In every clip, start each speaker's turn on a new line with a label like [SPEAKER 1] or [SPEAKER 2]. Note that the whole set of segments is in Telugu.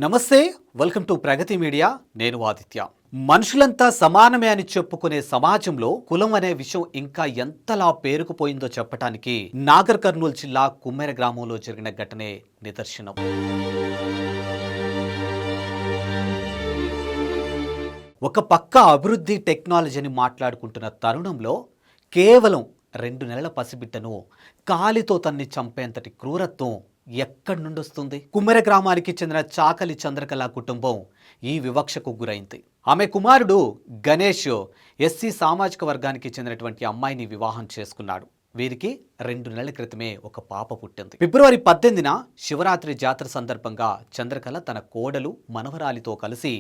[SPEAKER 1] నమస్తే, వెల్కమ్ టు ప్రగతి మీడియా. నేను ఆదిత్య. మనుషులంతా సమానమే అని చెప్పుకునే సమాజంలో కులం అనే విషయం ఇంకా ఎంతలా పేరుకుపోయిందో చెప్పడానికి నాగర్ కర్నూలు జిల్లా కుమ్మెర గ్రామంలో జరిగిన ఘటనే నిదర్శనం. ఒక పక్క అభివృద్ధి టెక్నాలజీని మాట్లాడుకుంటున్న తరుణంలో కేవలం 2 నెలల పసిబిడ్డను కాలితో తన్ని చంపేంతటి క్రూరత్వం ఎక్కడి నుండి వస్తుంది? కుమ్మెర గ్రామానికి చెందిన చాకలి చంద్రకళ కుటుంబం ఈ వివక్షకు గురైంది. ఆమె కుమారుడు గణేష్ ఎస్సీ సామాజిక వర్గానికి చెందినటువంటి అమ్మాయిని వివాహం చేసుకున్నాడు. వీరికి 2 నెలల క్రితమే ఒక పాప పుట్టింది. ఫిబ్రవరి 18న శివరాత్రి జాతర సందర్భంగా చంద్రకళ తన కోడలు మనవరాలితో కలిసి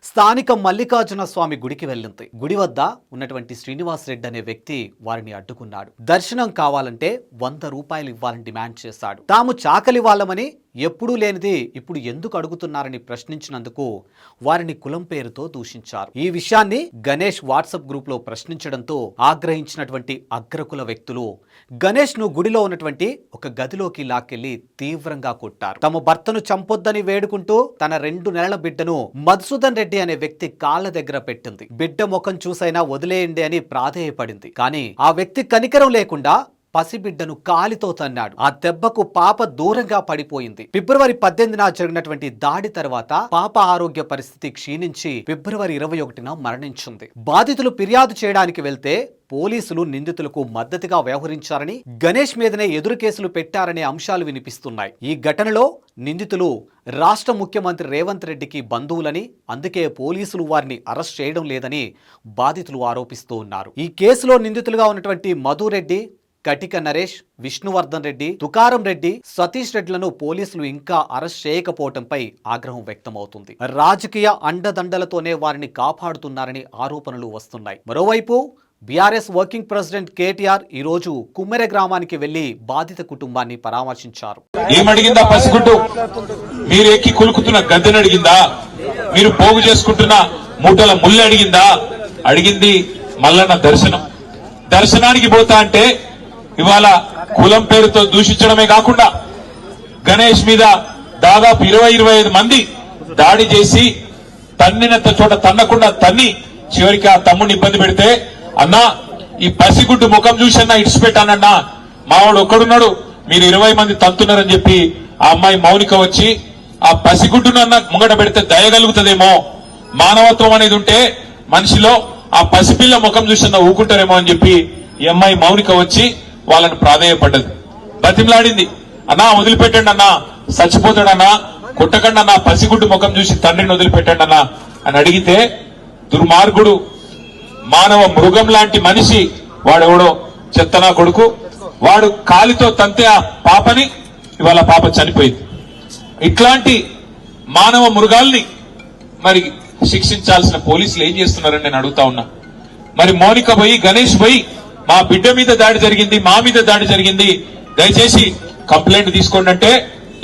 [SPEAKER 1] స్థానిక మల్లికార్జున స్వామి గుడికి వెళ్ళింది. గుడి వద్ద ఉన్నటువంటి శ్రీనివాస్ రెడ్డి అనే వ్యక్తి వారిని అడ్డుకున్నాడు. దర్శనం కావాలంటే 100 రూపాయలు ఇవ్వాలని డిమాండ్ చేశాడు. తాము చాకలి వాళ్ళమని ఎప్పుడూ లేనిది ఇప్పుడు ఎందుకు అడుగుతున్నారని ప్రశ్నించినందుకు వారిని కులం పేరుతో దూషించారు. ఈ విషయాన్ని గణేష్ వాట్సాప్ గ్రూప్ లో ప్రశ్నించడంతో ఆగ్రహించినటువంటి అగ్రకుల వ్యక్తులు గణేష్ ను గుడిలో ఉన్నటువంటి ఒక గదిలోకి లాక్కెళ్లి తీవ్రంగా కొట్టారు. తమ భర్తను చంపొద్దని వేడుకుంటూ తన 2 నెలల బిడ్డను మధుసూదన్ రెడ్డి అనే వ్యక్తి కాళ్ల దగ్గర పెట్టింది. బిడ్డ ముఖం చూసైనా వదిలేయండి అని ప్రాధేయపడింది. కానీ ఆ వ్యక్తి కనికరం లేకుండా పసిబిడ్డను కాలితో తన్నాడు. ఆ దెబ్బకు పాప దూరంగా పడిపోయింది. ఫిబ్రవరి 18న జరిగినటువంటి దాడి తర్వాత పాప ఆరోగ్య పరిస్థితి క్షీణించి ఫిబ్రవరి 21న మరణించింది. బాధితులు ఫిర్యాదు చేయడానికి వెళ్తే పోలీసులు నిందితులకు మద్దతుగా వ్యవహరించారని, గణేష్ మీదనే ఎదురు కేసులు పెట్టారనే అంశాలు వినిపిస్తున్నాయి. ఈ ఘటనలో నిందితులు రాష్ట్ర ముఖ్యమంత్రి రేవంత్ రెడ్డికి బంధువులని, అందుకే పోలీసులు వారిని అరెస్ట్ చేయడం లేదని బాధితులు ఆరోపిస్తూ ఉన్నారు. ఈ కేసులో నిందితులుగా ఉన్నటువంటి మధురెడ్డి, కటిక నరేష్, విష్ణువర్ధన్ రెడ్డి, తుకారం రెడ్డి, సతీష్ రెడ్డిలను పోలీసులు ఇంకా అరెస్ట్ చేయకపోవడంపై ఆగ్రహం వ్యక్తమవుతుంది. రాజకీయ అండదండలతోనే వారిని కాపాడుతున్నారని ఆరోపణలు వస్తున్నాయి. మరోవైపు బీఆర్ఎస్ వర్కింగ్ ప్రెసిడెంట్ కేటీఆర్ ఈ రోజు కుమ్మెర గ్రామానికి వెళ్లి బాధిత కుటుంబాన్ని పరామర్శించారు.
[SPEAKER 2] ఏమడిగిందా పసిగుట్టు? మీరు ఎక్కి కులుకుతున్న గద్దెని అడిగిందా? మీరు పోగు చేసుకుంటున్న మూటల ముళ్ళు అడిగిందా? అడిగింది మల్లన్న దర్శనానికి పోతా అంటే ఇవాళ కులం పేరుతో దూషించడమే కాకుండా గణేష్ మీద దాదాపు 20-25 మంది దాడి చేసి తన్నినంత చోట తన్నకుండా తన్ని చివరికి ఆ తమ్ముడిని ఇబ్బంది పెడితే, అన్నా ఈ పసిగుడ్డు ముఖం చూసన్నా ఇడిచిపెట్టానన్నా, మావాడు ఒక్కడున్నాడు, మీరు 20 మంది తంతున్నారని చెప్పి ఆ అమ్మాయి మౌనిక వచ్చి ఆ పసిగుడ్డునన్నా ముంగట పెడితే దయగలుగుతుందేమో, మానవత్వం అనేది ఉంటే మనిషిలో ఆ పసిపిల్ల ముఖం చూసన్నా ఊకుంటారేమో అని చెప్పి ఈ అమ్మాయి మౌనిక వచ్చి వాళ్ళని ప్రాధేయపడ్డది, బతిమలాడింది. అన్నా వదిలిపెట్టండి అన్నా, చచ్చిపోతాడన్నా, కొట్టకండి అన్నా, పసిగుడ్డు ముఖం చూసి తండ్రిని వదిలిపెట్టండి అన్నా అని అడిగితే, దుర్మార్గుడు మానవ మృగం లాంటి మనిషి వాడెవడో చెత్తనా కొడుకు, వాడు కాలితో తంతే ఆ పాపని, ఇవాళ పాప చనిపోయింది. ఇట్లాంటి మానవ మృగాల్ని మరి శిక్షించాల్సిన పోలీసులు ఏం చేస్తున్నారని నేను అడుగుతా ఉన్నా. మరి మౌనిక పోయి, గణేష్ పోయి, మా బిడ్డ మీద దాడి జరిగింది, మా మీద దాడి జరిగింది, దయచేసి కంప్లైంట్ తీసుకోండి అంటే,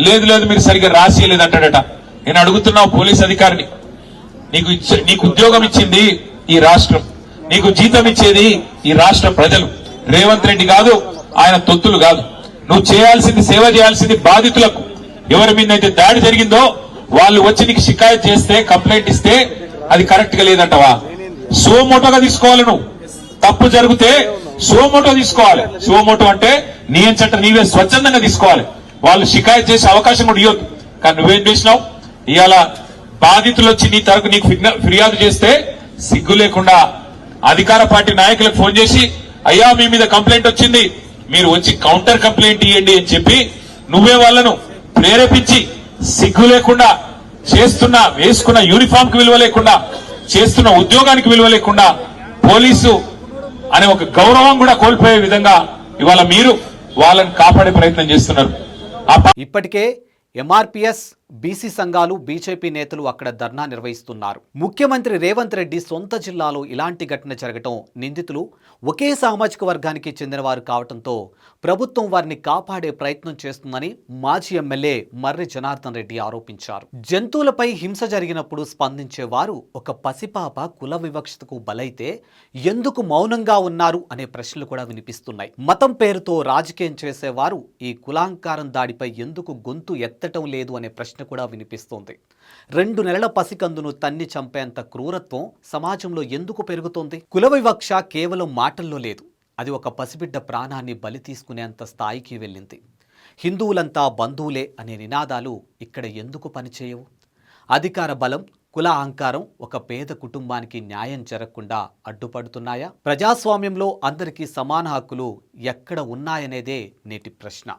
[SPEAKER 2] లేదు మీరు సరిగ్గా రాసియలేదంటాడట. నేను అడుగుతున్నా పోలీస్ అధికారిని, నీకు ఉద్యోగం ఇచ్చింది ఈ రాష్ట్రం, నీకు జీతం ఇచ్చేది ఈ రాష్ట్ర ప్రజలు, రేవంత్ రెడ్డి కాదు, ఆయన తొత్తులు కాదు. నువ్వు చేయాల్సింది, సేవ చేయాల్సింది బాధితులకు. ఎవరి మీద అయితే దాడి జరిగిందో వాళ్ళు వచ్చి నీకు షికాయత్ చేస్తే, కంప్లైంట్ ఇస్తే అది కరెక్ట్ గా లేదంటవా? సోమోటోగా తీసుకోవాలి. నువ్వు తప్పు జరిగితే సోమోటో తీసుకోవాలి. సోమోటో అంటే నీ ఎంచట నీవే స్వచ్ఛందంగా తీసుకోవాలి. వాళ్ళు షికాయత్ చేసే అవకాశం కూడా ఇవ్వద్దు. కానీ నువ్వేం చేసినావు? ఇవాళ బాధితులు వచ్చి నీ తరపు నీకు ఫిర్యాదు చేస్తే సిగ్గు లేకుండా అధికార పార్టీ నాయకులకు ఫోన్ చేసి, అయ్యా మీ మీద కంప్లైంట్ వచ్చింది, మీరు వచ్చి కౌంటర్ కంప్లైంట్ ఇవ్వండి అని చెప్పి నువ్వే వాళ్ళను ప్రేరేపించి, సిగ్గు లేకుండా చేస్తున్న, వేసుకున్న యూనిఫామ్ కి విలువ లేకుండా, చేస్తున్న ఉద్యోగానికి విలువ లేకుండా, పోలీసు అనే ఒక గౌరవం కూడా కోల్పోయే విధంగా ఇవాళ మీరు వాళ్ళని కాపాడే ప్రయత్నం చేస్తున్నారు.
[SPEAKER 1] ఇప్పటికే ఎంఆర్పీఎస్, బీసీ సంఘాలు, బీజేపీ నేతలు అక్కడ ధర్నా నిర్వహిస్తున్నారు. ముఖ్యమంత్రి రేవంత్ రెడ్డి సొంత జిల్లాలో ఇలాంటి ఘటన జరగటం, నిందితులు ఒకే సామాజిక వర్గానికి చెందినవారు కావడంతో ప్రభుత్వం వారిని కాపాడే ప్రయత్నం చేస్తుందని మాజీ ఎమ్మెల్యే మర్రి జనార్దన్ రెడ్డి ఆరోపించారు. జంతువులపై హింస జరిగినప్పుడు స్పందించేవారు ఒక పసిపాప కుల వివక్షతకు బలైతే ఎందుకు మౌనంగా ఉన్నారు అనే ప్రశ్నలు కూడా వినిపిస్తున్నాయి. మతం పేరుతో రాజకీయం చేసేవారు ఈ కులాంకారం దాడిపై ఎందుకు గొంతు ఎత్తటం లేదు అనే ప్రశ్న ప్రశ్న కూడా వినిపిస్తోంది. 2 నెలల పసికందును తన్ని చంపేంత క్రూరత్వం సమాజంలో ఎందుకు పెరుగుతోంది? కుల వివక్ష కేవలం మాటల్లో లేదు, అది ఒక పసిబిడ్డ ప్రాణాన్ని బలి తీసుకునేంత స్థాయికి వెళ్ళింది. హిందువులంతా బంధువులే అనే నినాదాలు ఇక్కడ ఎందుకు పనిచేయవు? అధికార బలం, కుల అహంకారం ఒక పేద కుటుంబానికి న్యాయం జరగకుండా అడ్డుపడుతున్నాయా? ప్రజాస్వామ్యంలో అందరికీ సమాన హక్కులు ఎక్కడ ఉన్నాయనేదే నేటి ప్రశ్న.